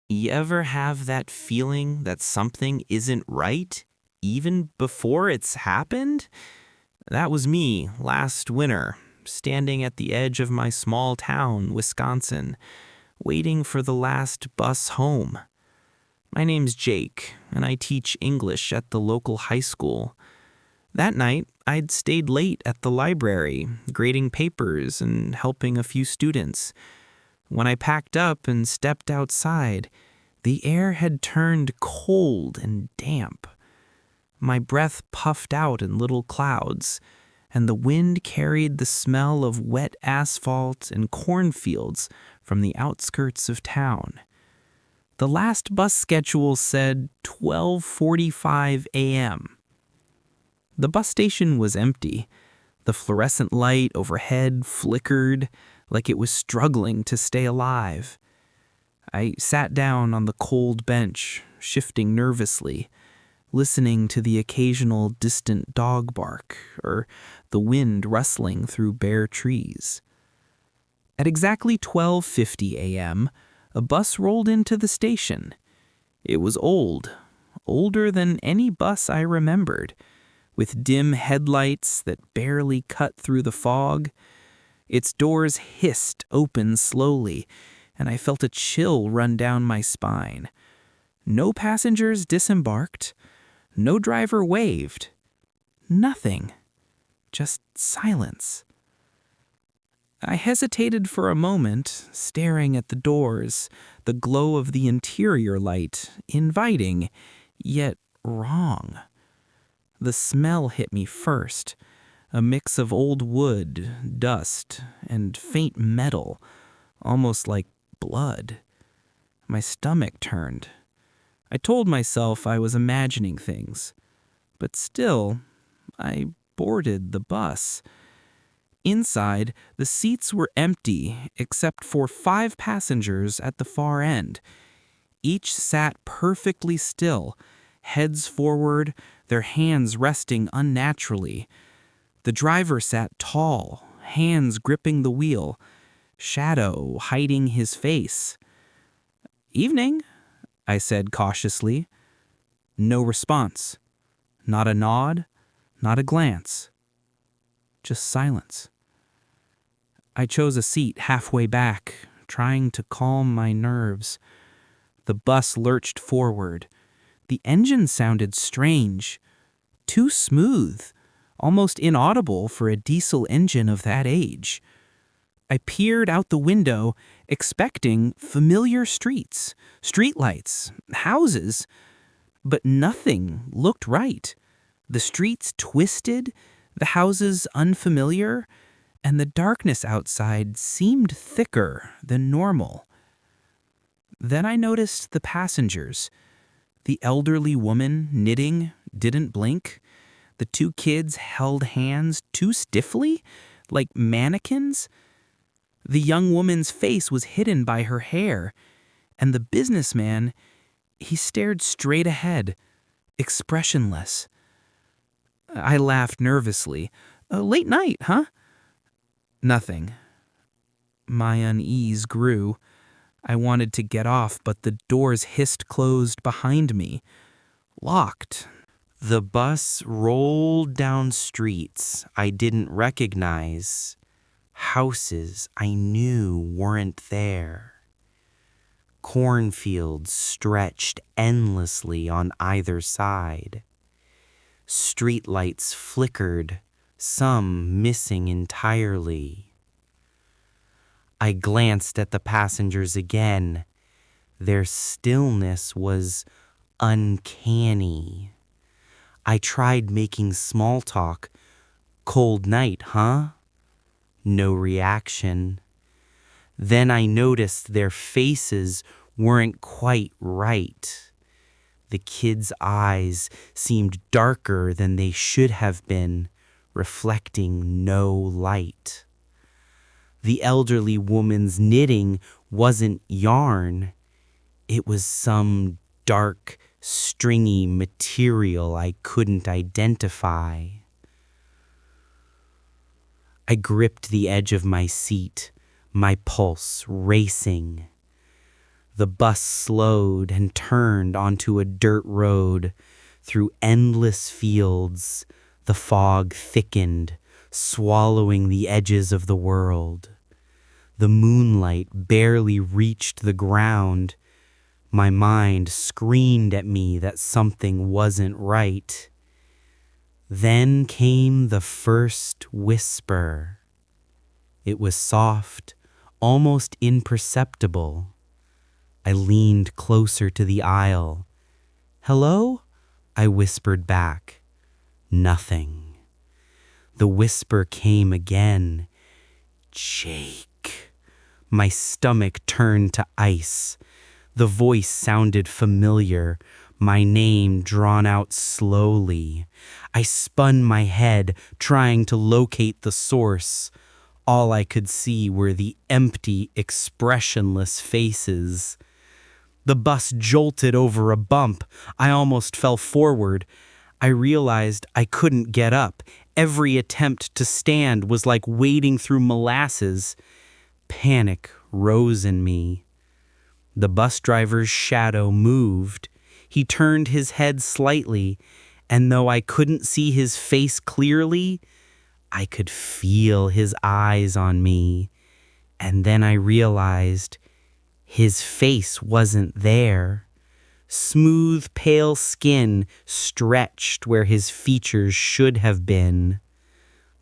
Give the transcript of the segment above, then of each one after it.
You ever have that feeling that something isn't right, even before it's happened? That was me last winter, standing at the edge of my small town, Wisconsin, waiting for the last bus home. My name's Jake, and I teach English at the local high school. That night, I'd stayed late at the library, grading papers and helping a few students. When I packed up and stepped outside, the air had turned cold and damp. My breath puffed out in little clouds, and the wind carried the smell of wet asphalt and cornfields from the outskirts of town. The last bus schedule said 12:45 a.m. The bus station was empty. The fluorescent light overhead flickered like it was struggling to stay alive. I sat down on the cold bench, shifting nervously, listening to the occasional distant dog bark or the wind rustling through bare trees. At exactly 12:50 a.m., a bus rolled into the station. It was old, older than any bus I remembered, with dim headlights that barely cut through the fog. Its doors hissed open slowly, and I felt a chill run down my spine. No passengers disembarked. No driver waved. Nothing. Just silence. I hesitated for a moment, staring at the doors, the glow of the interior light, inviting, yet wrong. The smell hit me first, a mix of old wood, dust, and faint metal, almost like blood. My stomach turned. I told myself I was imagining things, but still, I boarded the bus. Inside, the seats were empty except for 5 passengers at the far end. Each sat perfectly still, heads forward, their hands resting unnaturally. The driver sat tall, hands gripping the wheel, shadow hiding his face. "Evening," I said cautiously. No response. Not a nod, not a glance. Just silence. I chose a seat halfway back, trying to calm my nerves. The bus lurched forward. The engine sounded strange, too smooth, almost inaudible for a diesel engine of that age. I peered out the window, expecting familiar streets, streetlights, houses, but nothing looked right. The streets twisted, the houses unfamiliar, and the darkness outside seemed thicker than normal. Then I noticed the passengers. The elderly woman knitting didn't blink. The 2 kids held hands too stiffly, like mannequins. The young woman's face was hidden by her hair, and the businessman, he stared straight ahead, expressionless. I laughed nervously. "A late night, huh?" Nothing. My unease grew. I wanted to get off, but the doors hissed closed behind me. Locked. The bus rolled down streets I didn't recognize. Houses I knew weren't there. Cornfields stretched endlessly on either side. Streetlights flickered, some missing entirely. I glanced at the passengers again. Their stillness was uncanny. I tried making small talk. "Cold night, huh?" No reaction. Then I noticed their faces weren't quite right. The kids' eyes seemed darker than they should have been, reflecting no light. The elderly woman's knitting wasn't yarn. It was some dark, stringy material I couldn't identify. I gripped the edge of my seat, my pulse racing. The bus slowed and turned onto a dirt road. Through endless fields, the fog thickened, swallowing the edges of the world. The moonlight barely reached the ground. My mind screamed at me that something wasn't right. Then came the first whisper. It was soft, almost imperceptible. I leaned closer to the aisle. "Hello?" I whispered back. Nothing. The whisper came again. "Jake." My stomach turned to ice. The voice sounded familiar, my name drawn out slowly. I spun my head, trying to locate the source. All I could see were the empty, expressionless faces. The bus jolted over a bump. I almost fell forward. I realized I couldn't get up. Every attempt to stand was like wading through molasses. Panic rose in me. The bus driver's shadow moved. He turned his head slightly, and though I couldn't see his face clearly, I could feel his eyes on me. And then I realized his face wasn't there. Smooth, pale skin stretched where his features should have been.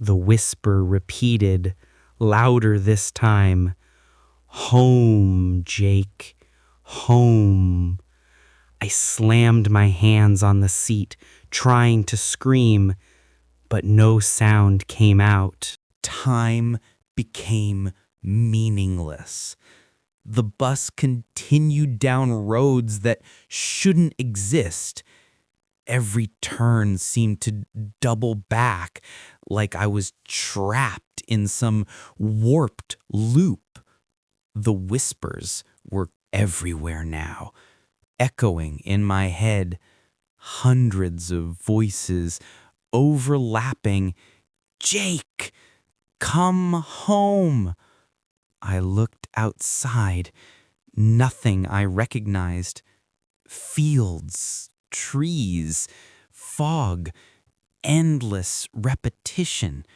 The whisper repeated, louder this time. "Home, Jake. Home." I slammed my hands on the seat, trying to scream, but no sound came out. Time became meaningless. The bus continued down roads that shouldn't exist. Every turn seemed to double back, like I was trapped in some warped loop. The whispers were everywhere now, echoing in my head, hundreds of voices overlapping. "Jake, come home." I looked outside. Nothing I recognized. Fields, trees, fog, endless repetition.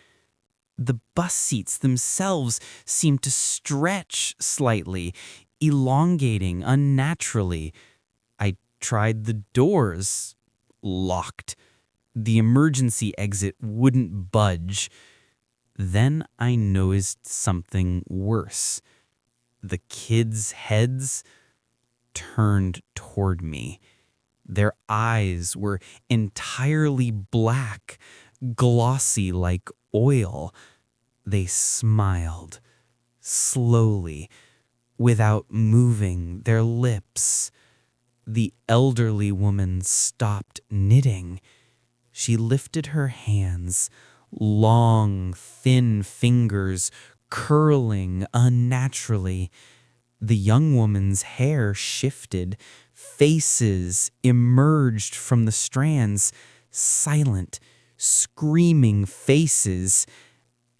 The bus seats themselves seemed to stretch slightly, elongating unnaturally. I tried the doors. Locked. The emergency exit wouldn't budge. Then I noticed something worse. The kids' heads turned toward me. Their eyes were entirely black, glossy like oil. They smiled, slowly, without moving their lips. The elderly woman stopped knitting. She lifted her hands, long, thin fingers curling unnaturally. The young woman's hair shifted. Faces emerged from the strands, silent, screaming faces.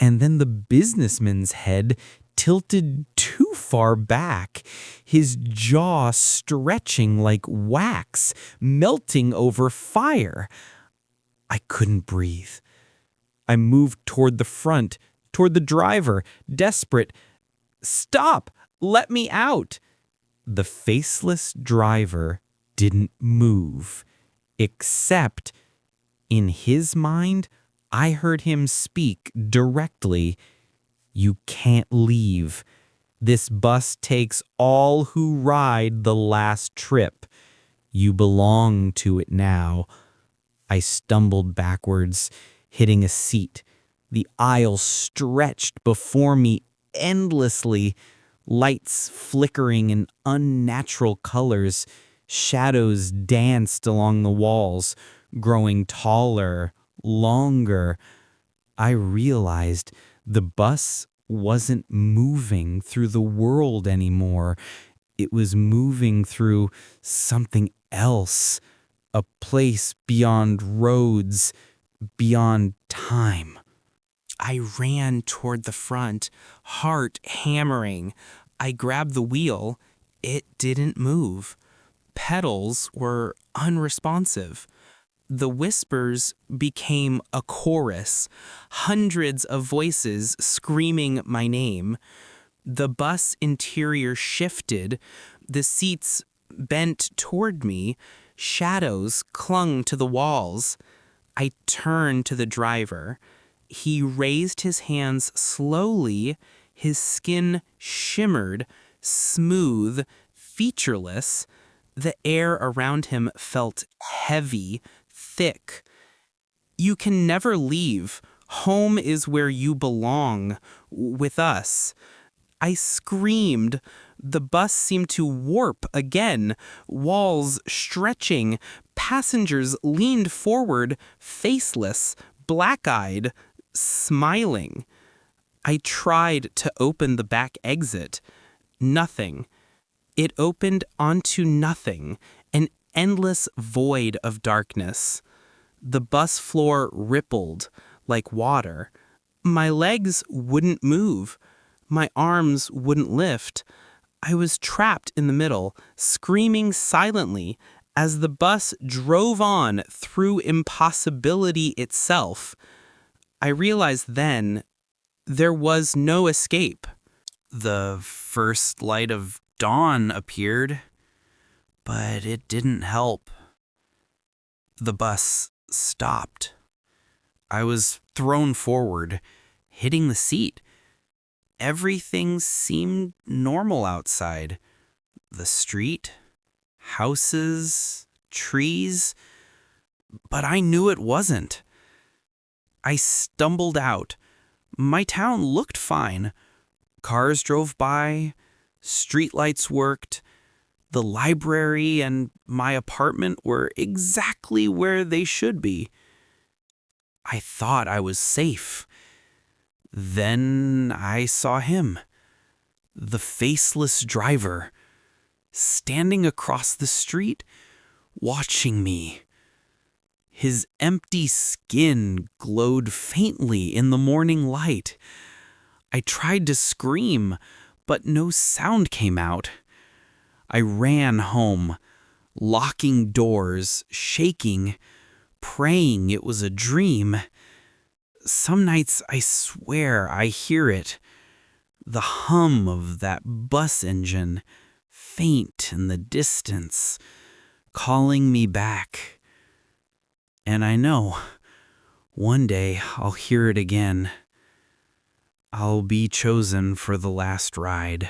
And then the businessman's head tilted too far back, his jaw stretching like wax, melting over fire. I couldn't breathe. I moved toward the front, toward the driver, desperate. "Stop! Let me out!" The faceless driver didn't move, except in his mind, I heard him speak directly. "You can't leave. This bus takes all who ride the last trip. You belong to it now." I stumbled backwards, hitting a seat. The aisle stretched before me endlessly, lights flickering in unnatural colors. Shadows danced along the walls, growing taller, longer. I realized the bus wasn't moving through the world anymore. It was moving through something else, a place beyond roads, beyond time. I ran toward the front, heart hammering. I grabbed the wheel, It didn't move. Pedals were unresponsive. The whispers became a chorus, hundreds of voices screaming my name. The bus interior shifted, the seats bent toward me, shadows clung to the walls. I turned to the driver. He raised his hands slowly, his skin shimmered, smooth, featureless. The air around him felt heavy, thick. You can never leave. Home is where you belong, with us. I screamed. The bus seemed to warp again, walls stretching. Passengers leaned forward, faceless, black-eyed, smiling. I tried to open the back exit. Nothing. It opened onto nothing, an endless void of darkness. The bus floor rippled like water. My legs wouldn't move. My arms wouldn't lift. I was trapped in the middle, screaming silently as the bus drove on through impossibility itself. I realized then there was no escape. The first light of dawn appeared, but it didn't help. The bus stopped. I was thrown forward, hitting the seat. Everything seemed normal outside. The street, houses, trees, but I knew it wasn't. I stumbled out. My town looked fine. Cars drove by, streetlights worked, the library and my apartment were exactly where they should be. I thought I was safe. Then I saw him, the faceless driver, standing across the street, watching me. His empty skin glowed faintly in the morning light. I tried to scream, but no sound came out. I ran home, locking doors, shaking, praying it was a dream. Some nights I swear I hear it, the hum of that bus engine, faint in the distance, calling me back. And I know, one day I'll hear it again. I'll be chosen for the last ride.